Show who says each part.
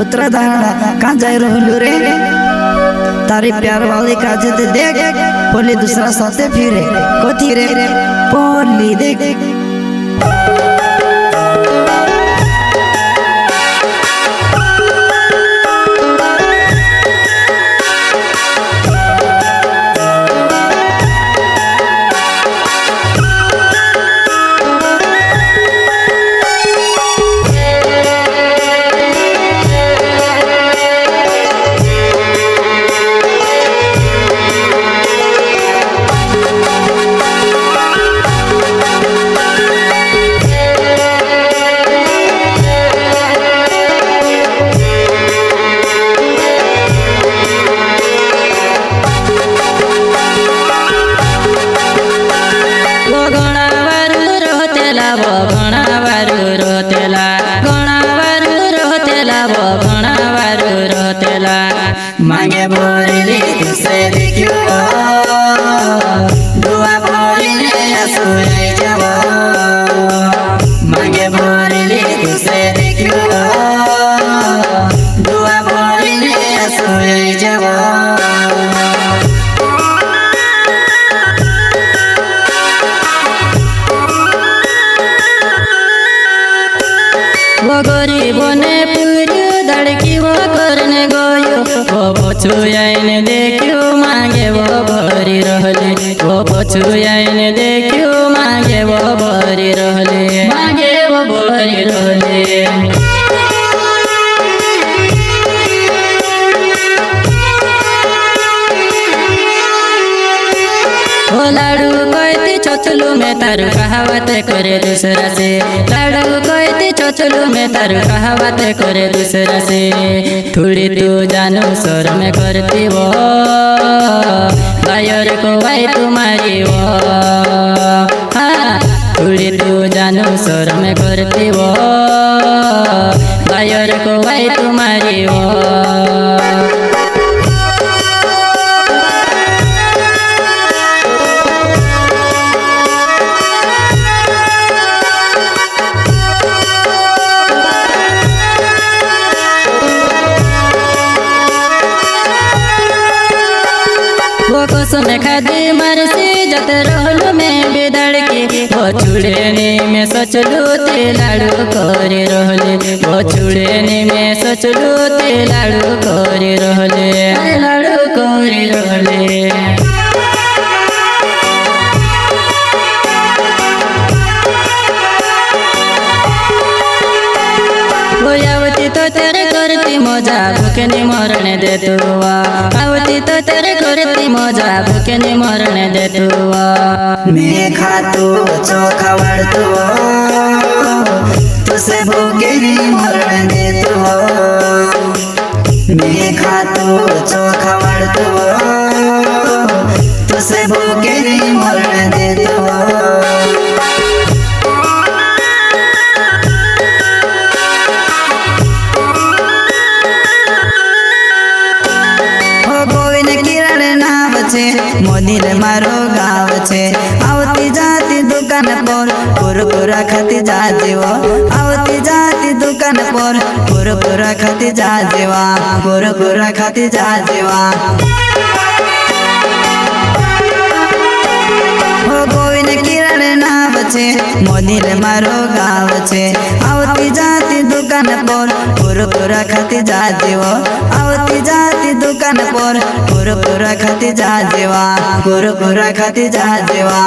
Speaker 1: उतरा दाड़ा कहाँ जाए रहलू रे तारी प्यार वाली काजे ते देख बोली दूसरा साथे फिरे कोथी रे बोली देख
Speaker 2: मांगे बोली तुसे देखियो दुआ बोली असुरे जब मांगे बोली तुसे देखियो दुआ बोली असुरे जब
Speaker 3: वो गरीबों ने पूरी धड़की वो करने गयो वो पछुआईने देखियो मांगे वो भरी रहले वो पछुआईने देखियो मांगे वो भरी रहले मांगे वो भरी रहले ओ लाडू कहती चोचलू में तारू कहावत करे दूसरा से लाडू कहती चोचलू में तारू कहावत करे दूसरा से थोड़ी तू जानू स्वर में करती वो बायर को भाई तुम्हारी वो हाँ थोड़ी तू जानू स्वर में करती वो बायर को भाई तुम्हारी वो वो कसम खादी मरसी जत रहलू में बिदड़ के वो छुड़ेने में सोचलू ते लाडू करे रहले वो छुड़ेने में सोचलू ते लाडू करे रहले लाडू करे रहले आवती तो तेरे करती मजा भूखे नहीं मरने दे तुआ आवती तो तेरे करती मजा भूखे नहीं मरने दे तुआ
Speaker 1: मैं खातू चोखा वड़तू तुसे भूखे नहीं मरने दे तू मैं खातू चोखा वड़तू तुसे भूखे नहीं मरने दे तू मोदी रे मारो गाँव छे आवती जाती दुकान पर कुरकुरा खाती जा जेवा आवती जाती दुकान पर कुरकुरा खाती जा जेवा कुरकुरा खाती जा जेवा हो गोविंद किरण नाम छे मोदी रे मारो गाँव छे आवती जाती दुकान पर कुरकुरा खाती जा जेवा आवती जाती दुकान पर कुरकुरा खाती जा जेवा कुरकुरा खाती जा जेवा।